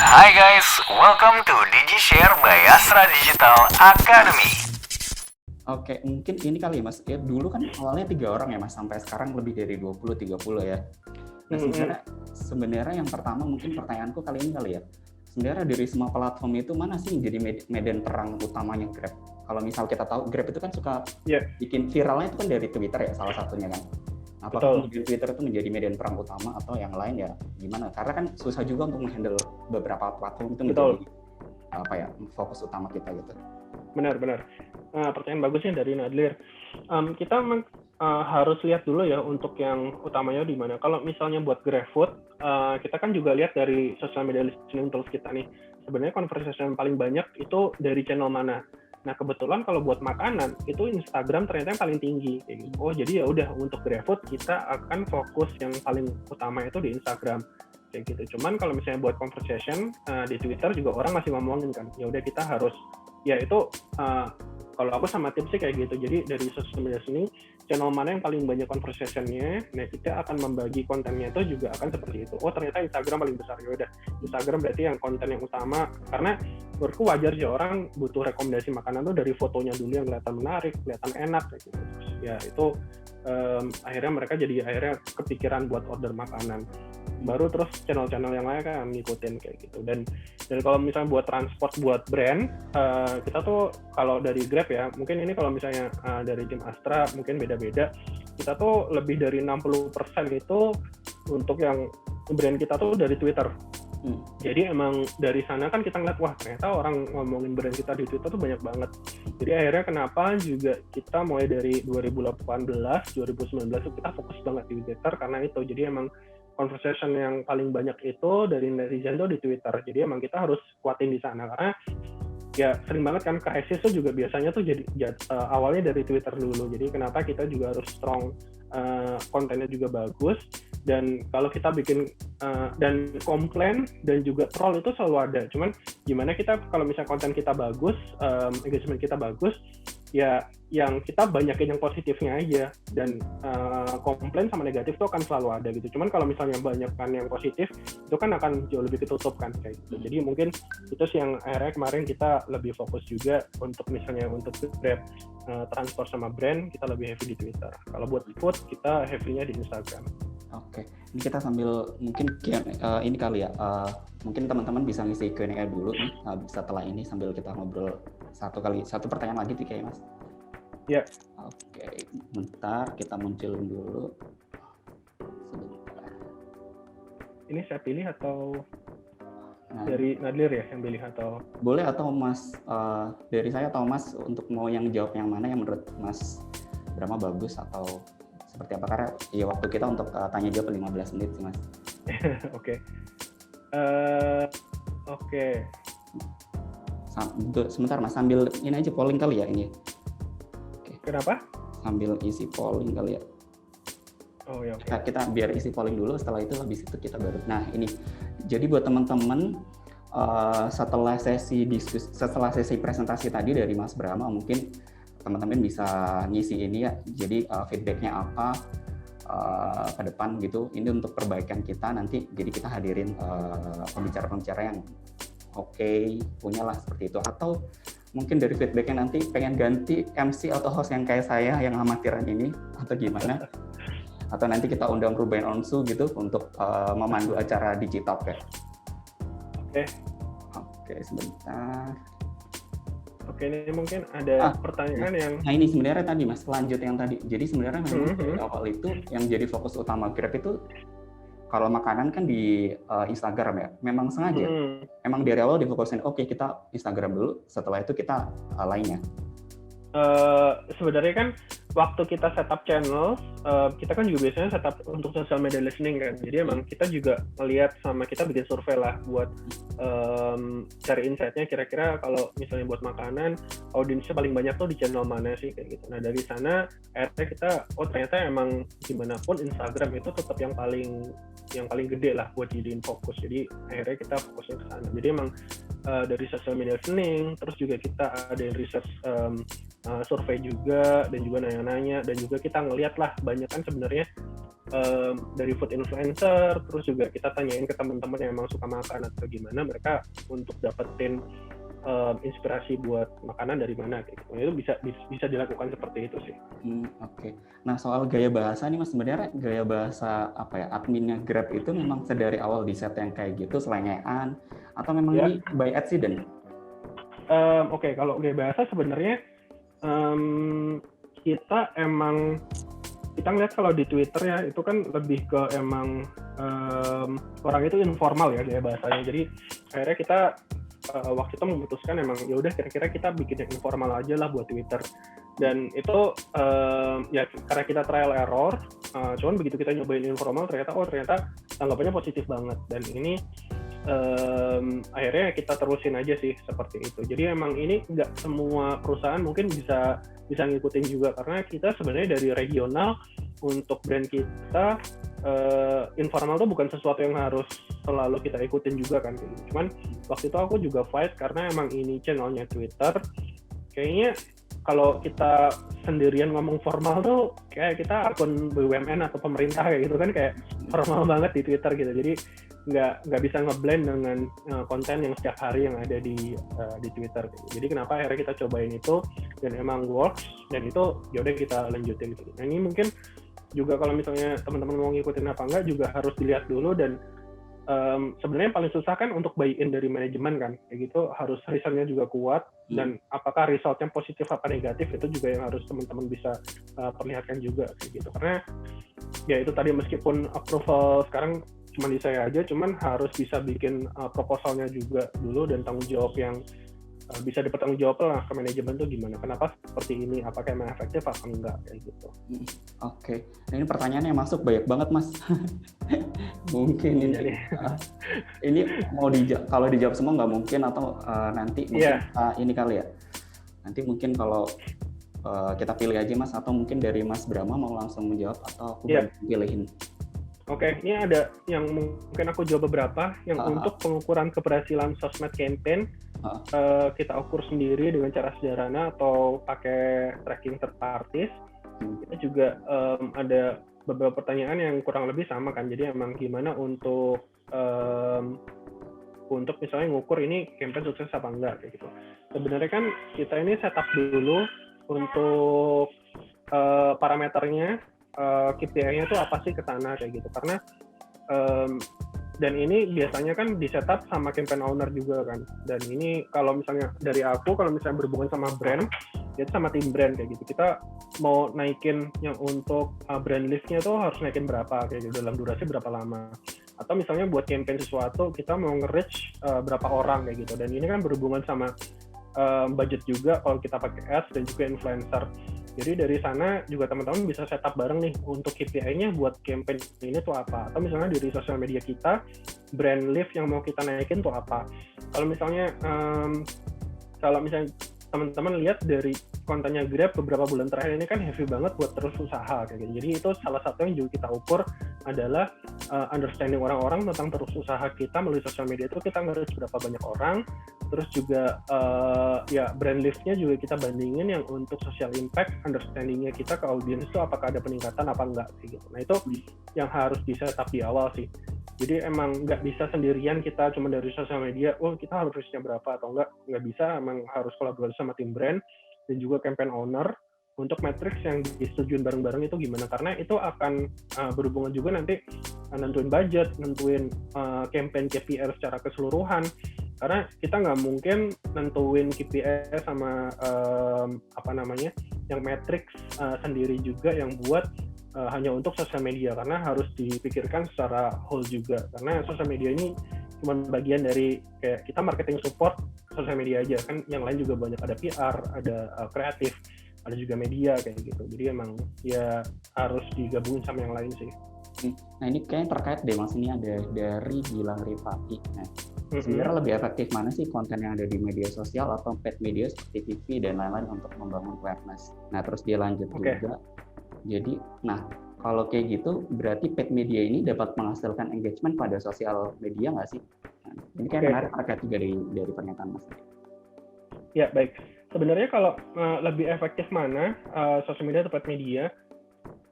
Hai guys, welcome to DigiShare by Astra Digital Academy. Oke, mungkin ini kali Mas, ya dulu kan awalnya 3 orang ya Mas, sampai sekarang lebih dari 20-30 ya. Nah sebenarnya yang pertama mungkin pertanyaanku kali ini kali ya, sebenarnya dari semua platform itu mana sih yang jadi medan perang utamanya Grab? Kalau misal kita tahu Grab itu kan suka bikin viralnya itu kan dari Twitter ya salah satunya kan. Apakah kemudian Twitter itu menjadi medan perang utama atau yang lain ya gimana? Karena kan susah juga untuk menghandle beberapa platform itu menjadi fokus utama kita gitu. Benar. Pertanyaan bagusnya dari Nadlir. Kita harus lihat dulu ya untuk yang utamanya di mana. Kalau misalnya buat GrabFood, kita kan juga lihat dari social media listening tools kita nih. Sebenarnya conversation yang paling banyak itu dari channel mana. Nah kebetulan kalau buat makanan itu Instagram ternyata yang paling tinggi. Oh jadi ya udah untuk GrabFood kita akan fokus yang paling utama itu di Instagram kayak gitu. Cuman kalau misalnya buat conversation di Twitter juga orang masih ngomongin kan. Ya udah kita harus ya itu kalau aku sama tim sih kayak gitu. Jadi dari social media sini channel mana yang paling banyak conversation-nya, nah kita akan membagi kontennya itu juga akan seperti itu. Oh ternyata Instagram paling besar, ya udah Instagram berarti yang konten yang utama. Karena menurutku wajar sih orang butuh rekomendasi makanan tuh dari fotonya dulu yang kelihatan menarik, kelihatan enak kayak gitu. Ya itu akhirnya mereka jadi kepikiran buat order makanan. Baru terus channel-channel yang lain kan ngikutin kayak gitu. Dan kalau misalnya buat transport buat brand, kita tuh kalau dari Grab ya, mungkin ini kalau misalnya dari tim Astra mungkin beda-beda. Kita tuh lebih dari 60% itu untuk yang brand kita tuh dari Twitter. Jadi emang dari sana kan kita ngeliat, wah ternyata orang ngomongin brand kita di Twitter tuh banyak banget. Jadi akhirnya kenapa juga kita mulai dari 2018, 2019 tuh kita fokus banget di Twitter karena itu. Jadi emang conversation yang paling banyak itu dari netizen tuh di Twitter. Jadi emang kita harus kuatin di sana karena ya sering banget kan krisis tuh juga biasanya tuh jadi awalnya dari Twitter dulu. Jadi kenapa kita juga harus strong, kontennya juga bagus. Dan kalau kita bikin dan komplain dan juga troll itu selalu ada. Cuman gimana kita kalau misalnya konten kita bagus, engagement kita bagus, ya yang kita banyakin yang positifnya aja. Dan komplain sama negatif itu akan selalu ada gitu. Cuman kalau misalnya banyakkan yang positif, itu kan akan jauh lebih ketutup kan kayak gitu. Jadi mungkin itu sih yang akhirnya kemarin kita lebih fokus juga untuk misalnya untuk Grab transport sama brand, kita lebih heavy di Twitter. Kalau buat food, kita heavy-nya di Instagram. Oke, ini kita sambil mungkin ini kali ya, mungkin teman-teman bisa ngisi Q&A dulu nih setelah ini sambil kita ngobrol satu pertanyaan lagi nih kayak Mas. Ya. Oke, bentar kita munculin dulu. Sebentar. Ini saya pilih atau dari Nadlir ya yang pilih atau? Boleh atau Mas dari saya atau Mas untuk mau yang jawab yang mana yang menurut Mas Brahma bagus atau seperti apa, karena ya waktu kita untuk tanya jawab 15 menit sih Mas. Oke. Sebentar Mas, sambil ini aja polling kali ya ini. Oke. Kenapa? Sambil isi polling kali ya. Oh ya. Okay. Kita biar isi polling dulu, setelah itu habis itu kita baru. Nah ini, jadi buat teman-teman setelah sesi presentasi tadi dari Mas Brahma mungkin teman-teman bisa ngisi ini ya, jadi feedbacknya apa ke depan gitu, ini untuk perbaikan kita nanti, jadi kita hadirin pembicara-pembicara yang punyalah seperti itu, atau mungkin dari feedbacknya nanti pengen ganti MC atau host yang kayak saya yang amatiran ini atau gimana, atau nanti kita undang Ruben Onsu gitu untuk memandu acara digital kayak. Oke, sebentar. Oke, ini mungkin ada pertanyaan yang... Nah ini sebenarnya tadi Mas, lanjut yang tadi. Jadi sebenarnya memang dari awal itu yang jadi fokus utama Grab itu, kalau makanan kan di Instagram ya, memang sengaja. Emang dari awal difokusin, kita Instagram dulu, setelah itu kita lainnya. Sebenarnya kan waktu kita setup channel, kita kan juga biasanya setup untuk social media listening kan. Jadi emang kita juga melihat sama kita bikin survei lah buat cari insight-nya kira-kira kalau misalnya buat makanan, audiensnya paling banyak tuh di channel mana sih kayak gitu. Nah dari sana akhirnya kita, ternyata emang gimana pun Instagram itu tetap yang paling gede lah buat jadiin fokus. Jadi akhirnya kita fokusnya ke sana. Jadi emang dari social media listening, terus juga kita ada research survei juga, dan juga nanya-nanya, dan juga kita ngeliat lah banyak kan sebenarnya dari food influencer, terus juga kita tanyain ke teman-teman yang emang suka makan atau gimana mereka untuk dapetin inspirasi buat makanan dari mana kayak gitu. Itu bisa dilakukan seperti itu sih. Oke. Nah, soal gaya bahasa nih Mas, sebenarnya gaya bahasa adminnya Grab itu memang sedari awal di set yang kayak gitu selengean atau memang Ya. ini by accident? Oke, kalau gaya bahasa sebenarnya kita ngeliat kalau di Twitter ya itu kan lebih ke emang orang itu informal ya gaya bahasanya. Jadi akhirnya kita waktu itu memutuskan emang ya udah kira-kira kita bikin yang informal aja lah buat Twitter. Dan itu ya karena kita trial error, cuman begitu kita nyobain informal ternyata tanggapannya positif banget. Dan ini akhirnya kita terusin aja sih seperti itu. Jadi emang ini nggak semua perusahaan mungkin bisa ngikutin juga, karena kita sebenarnya dari regional untuk brand kita informal tuh bukan sesuatu yang harus selalu kita ikutin juga kan. Cuman waktu itu aku juga fight karena emang ini channelnya Twitter. Kayaknya kalau kita sendirian ngomong formal tuh kayak kita akun BUMN atau pemerintah kayak gitu kan, kayak formal banget di Twitter gitu. Jadi nggak bisa ngeblend dengan konten yang setiap hari yang ada di Twitter. Jadi kenapa akhirnya kita cobain itu dan emang works, dan itu yaudah kita lanjutin gitu. Nah ini mungkin juga kalau misalnya teman-teman mau ngikutin apa enggak juga harus dilihat dulu, dan sebenarnya yang paling susah kan untuk buy-in dari manajemen kan, kayak gitu harus risetnya juga kuat, dan apakah resultnya positif apa negatif itu juga yang harus teman-teman bisa perlihatkan juga kayak gitu. Karena ya itu tadi, meskipun approval sekarang cuma di saya aja, cuman harus bisa bikin proposalnya juga dulu, dan tanggung jawab yang bisa dipertanggung jawab lah ke manajemen tuh gimana, kenapa seperti ini, apakah emang efektif apa enggak kayak gitu. Oke. Nah, ini pertanyaannya yang masuk banyak banget Mas. Mungkin ini mau kalau dijawab semua nggak mungkin, atau nanti mungkin ini kali ya. Nanti mungkin kalau kita pilih aja Mas, atau mungkin dari Mas Brahma mau langsung menjawab atau aku pilihin. Oke, ini ada yang mungkin aku jawab beberapa. Yang untuk pengukuran keberhasilan sosmed campaign, kita ukur sendiri dengan cara sederhana atau pakai tracking third parties. Kita juga ada beberapa pertanyaan yang kurang lebih sama kan. Jadi emang gimana untuk misalnya ngukur ini campaign sukses apa enggak kayak gitu. Sebenarnya kan kita ini setup dulu untuk parameternya, KPI-nya itu apa sih ke sana kayak gitu. Karena dan ini biasanya kan di setup sama campaign owner juga kan. Dan ini kalau misalnya dari aku, kalau misalnya berhubungan sama brand, itu sama tim brand kayak gitu. Kita mau naikin yang untuk brand lift-nya tuh harus naikin berapa kayak gitu, dalam durasi berapa lama. Atau misalnya buat campaign sesuatu kita mau nge-reach berapa orang kayak gitu. Dan ini kan berhubungan sama budget juga kalau kita pakai ads dan juga influencer. Jadi dari sana juga teman-teman bisa setup bareng nih untuk KPI-nya buat campaign ini tuh apa. Atau misalnya dari sosial media kita, brand lift yang mau kita naikin tuh apa. Kalau misalnya teman-teman lihat dari kontennya Grab beberapa bulan terakhir ini kan heavy banget buat terus usaha kayak gitu. Jadi itu salah satu yang juga kita ukur adalah understanding orang-orang tentang terus usaha kita melalui sosial media itu kita nge-reach berapa banyak orang. Terus juga ya brand lift-nya juga kita bandingin yang untuk social impact, understanding-nya kita ke audiens itu apakah ada peningkatan apa enggak kayak gitu. Nah itu yang harus bisa tetap di awal sih. Jadi emang nggak bisa sendirian kita cuma dari sosial media, kita harus reach-nya berapa atau nggak bisa, emang harus kolaborasi sama tim brand dan juga campaign owner untuk matrix yang disetujuin bareng-bareng itu gimana, karena itu akan berhubungan juga nanti nentuin budget, nentuin campaign KPI secara keseluruhan, karena kita nggak mungkin nentuin KPI sama yang matrix sendiri juga yang buat hanya untuk sosial media, karena harus dipikirkan secara whole juga, karena sosial media ini cuma bagian dari kayak kita marketing support sosial media aja kan, yang lain juga banyak, ada PR, ada kreatif, ada juga media kayak gitu. Jadi emang ya harus digabungin sama yang lain sih. Nah ini kayaknya terkait deh Mas, ini ada dari Gilang Rifati. Nah sebenarnya lebih efektif mana sih konten yang ada di media sosial atau paid media seperti TV dan lain-lain untuk membangun awareness? Nah terus dia lanjut juga. Jadi, nah kalau kayak gitu berarti paid media ini dapat menghasilkan engagement pada sosial media nggak sih? Nah, ini kan menarik terkait juga dari pernyataan Mas. Ya, baik. Sebenarnya kalau lebih efektif mana sosial media atau paid media,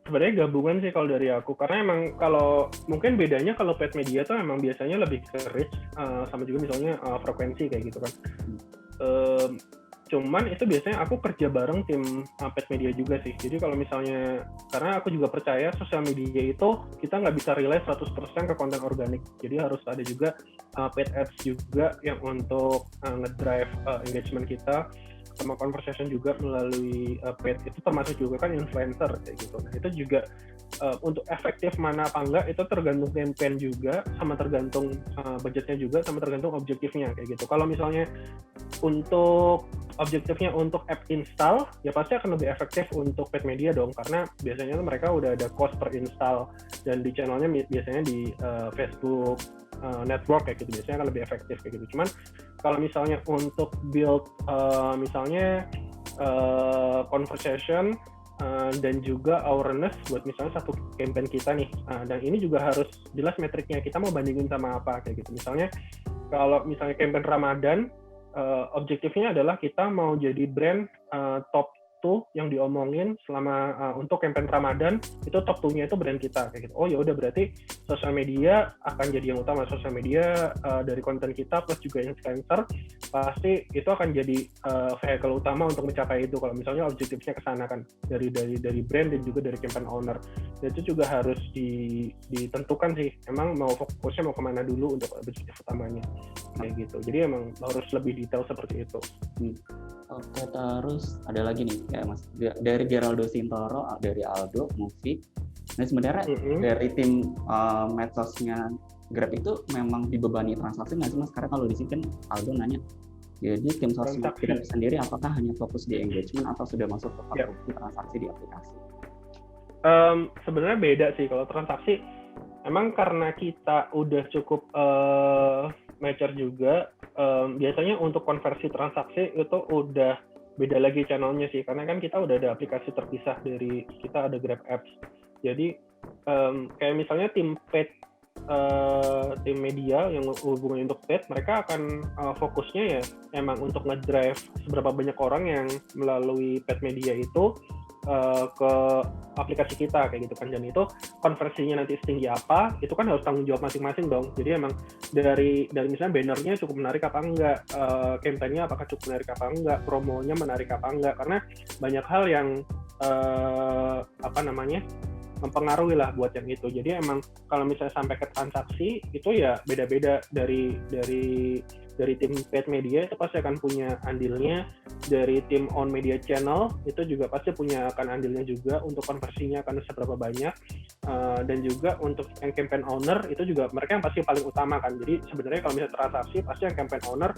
sebenarnya gabungan sih kalau dari aku. Karena emang kalau mungkin bedanya kalau paid media tuh emang biasanya lebih ke reach sama juga misalnya frekuensi kayak gitu kan. Cuman itu biasanya aku kerja bareng tim paid media juga sih. Jadi kalau misalnya, karena aku juga percaya sosial media itu kita nggak bisa rely 100% ke konten organik. Jadi harus ada juga paid ads juga yang untuk ngedrive engagement kita, sama conversation juga melalui paid, itu termasuk juga kan influencer kayak gitu. Nah itu juga untuk efektif mana apa enggak itu tergantung campaign juga, sama tergantung budgetnya juga, sama tergantung objektifnya kayak gitu. Kalau misalnya untuk objektifnya untuk app install, ya pasti akan lebih efektif untuk paid media dong, karena biasanya mereka udah ada cost per install, dan di channelnya biasanya di Facebook network kayak gitu, biasanya akan lebih efektif kayak gitu. Cuman kalau misalnya untuk build misalnya conversation dan juga awareness buat misalnya satu campaign kita nih, dan ini juga harus jelas metriknya, kita mau bandingin sama apa kayak gitu. Misalnya kalau misalnya campaign Ramadan, objektifnya adalah kita mau jadi brand top 2 yang diomongin selama untuk campaign Ramadan, itu top 2-nya itu brand kita kayak gitu. Oh ya udah, berarti sosial media akan jadi yang utama. Sosial media dari konten kita plus juga influencer pasti itu akan jadi vehicle utama untuk mencapai itu. Kalau misalnya objektifnya ke sana kan dari brand dan juga dari campaign owner. Dan itu juga harus ditentukan sih, emang mau fokusnya mau kemana dulu untuk objektif utamanya kayak gitu. Jadi emang harus lebih detail seperti itu. Oke, terus ada lagi nih ya Mas, dari Geraldo Sintoro, dari Aldo Movie. Nah sebenarnya dari tim medsosnya Grab itu memang dibebani transaksi nggak sih Mas? Karena kalau di sini kan Aldo nanya, jadi tim sosial Grab sendiri apakah hanya fokus di engagement atau sudah masuk ke transaksi di aplikasi? Sebenarnya beda sih. Kalau transaksi emang karena kita udah cukup mature juga, biasanya untuk konversi transaksi itu udah beda lagi channelnya sih, karena kan kita udah ada aplikasi terpisah dari kita, ada Grab Apps. Jadi kayak misalnya tim paid, tim media yang hubungan untuk paid, mereka akan fokusnya ya emang untuk ngedrive seberapa banyak orang yang melalui paid media itu ke aplikasi kita kayak gitu kan. Dan itu konversinya nanti setinggi apa, itu kan harus tanggung jawab masing-masing dong. Jadi emang dari misalnya bannernya cukup menarik apa enggak, campaign-nya apakah cukup menarik apa enggak, promonya menarik apa enggak, karena banyak hal yang mempengaruhi lah buat yang itu. Jadi emang kalau misalnya sampai ke transaksi itu ya beda-beda dari tim paid media itu pasti akan punya andilnya, dari tim on media channel itu juga pasti punya akan andilnya juga untuk konversinya akan seberapa banyak, dan juga untuk yang campaign owner itu juga mereka yang pasti paling utama kan. Jadi sebenarnya kalau misalnya transaksi pasti yang campaign owner,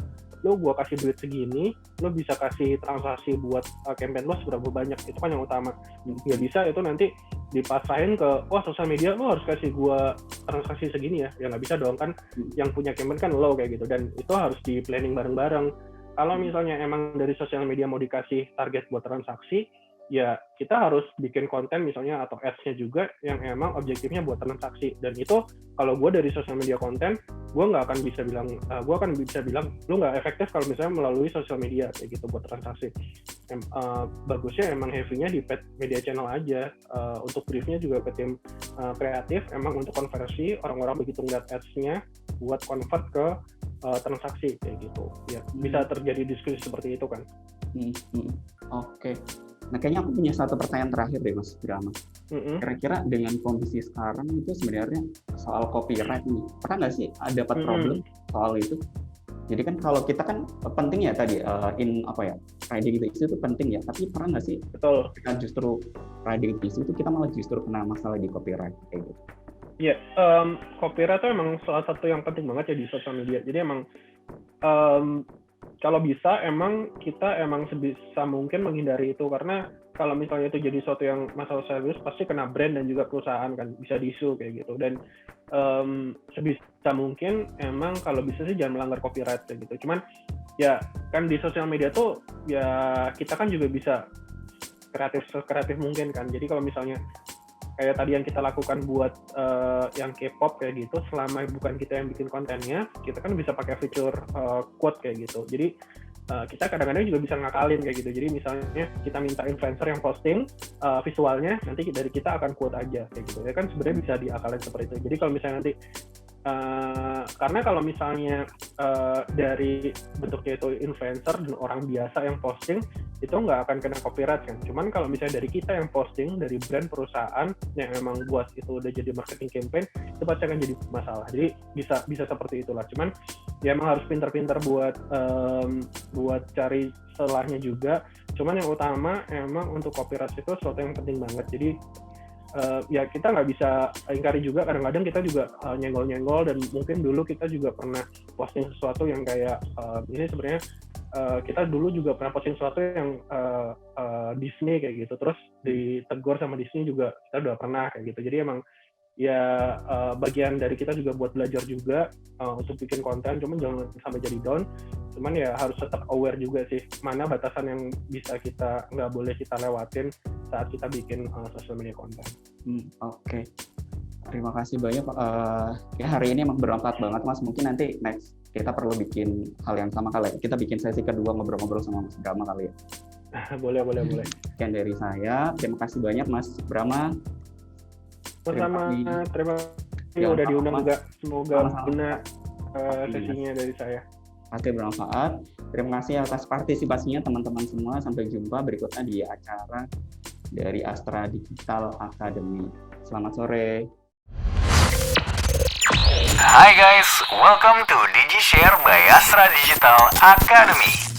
lo gua kasih duit segini, lo bisa kasih transaksi buat campaign lo seberapa banyak, itu kan yang utama. Nggak bisa itu nanti dipasrahin ke sosial media lo harus kasih gua transaksi segini ya nggak bisa dong kan. Yang punya campaign kan lo kayak gitu, dan itu harus di planning bareng-bareng. Kalau misalnya emang dari sosial media mau dikasih target buat transaksi, ya kita harus bikin konten misalnya atau ads-nya juga yang emang objektifnya buat transaksi. Dan itu kalau gue dari sosial media konten, gue akan bisa bilang lu nggak efektif kalau misalnya melalui sosial media kayak gitu buat transaksi. Bagusnya emang heavy-nya di paid media channel aja. Untuk briefnya juga ke tim kreatif emang untuk konversi orang-orang begitu ngeliat ads-nya buat convert ke transaksi kayak gitu. Ya bisa terjadi diskusi seperti itu kan. Oke. Nah, kayaknya aku punya satu pertanyaan terakhir deh Mas Brahma. Kira-kira dengan kondisi sekarang itu sebenarnya soal copyright nih, pernah nggak sih dapat problem soal itu? Jadi kan kalau kita kan penting ya tadi riding the issue itu penting ya, tapi pernah nggak sih betul kita justru riding the issue itu kita malah justru kena masalah di copyright kayak gitu? Iya, copyright itu emang salah satu yang penting banget ya di sosial media. Jadi emang kalau bisa emang kita sebisa mungkin menghindari itu, karena kalau misalnya itu jadi suatu yang masalah serius pasti kena brand dan juga perusahaan kan, bisa di-sue kayak gitu. Dan sebisa mungkin emang kalau bisa sih jangan melanggar copyright kayak gitu. Cuman ya kan di sosial media tuh ya kita kan juga bisa kreatif mungkin kan. Jadi kalau misalnya kayak tadi yang kita lakukan buat yang K-pop kayak gitu, selama bukan kita yang bikin kontennya, kita kan bisa pakai fitur quote kayak gitu. Jadi kita kadang-kadang juga bisa ngakalin kayak gitu. Jadi misalnya kita minta influencer yang posting visualnya, nanti dari kita akan quote aja kayak gitu. Ya kan sebenarnya bisa diakalin seperti itu. Jadi kalau misalnya nanti karena kalau misalnya dari bentuknya itu influencer dan orang biasa yang posting, itu nggak akan kena copyright kan. Cuman kalau misalnya dari kita yang posting, dari brand perusahaan yang emang buat itu udah jadi marketing campaign, itu pasti akan jadi masalah. Jadi bisa seperti itulah. Cuman ya emang harus pintar-pintar buat cari celahnya juga. Cuman yang utama emang untuk copyright itu sesuatu yang penting banget. Jadi ya kita nggak bisa ingkari juga, kadang-kadang kita juga nyenggol-nyenggol, dan mungkin dulu kita juga pernah posting sesuatu yang kayak ini sebenarnya kita dulu juga pernah posting sesuatu yang Disney kayak gitu, terus ditegur sama Disney juga kita udah pernah kayak gitu. Jadi emang ya bagian dari kita juga buat belajar juga untuk bikin konten, cuman jangan sampai jadi down. Cuman ya harus tetap aware juga sih, mana batasan yang bisa kita nggak boleh kita lewatin saat kita bikin social media konten. Oke. Terima kasih banyak. Ya hari ini emang bermanfaat banget Mas. Mungkin nanti next kita perlu bikin hal yang sama kali. Kita bikin sesi kedua ngobrol-ngobrol sama Mas Brahma kali ya. Boleh. Sekian dari saya. Terima kasih banyak Mas Brahma. Terima kasih udah diundang juga. Semoga guna sesinya dari saya. Pasti bermanfaat. Terima kasih atas partisipasinya teman-teman semua. Sampai jumpa berikutnya di acara dari Astra Digital Academy. Selamat sore. Hi guys, welcome to DigiShare by Astra Digital Academy.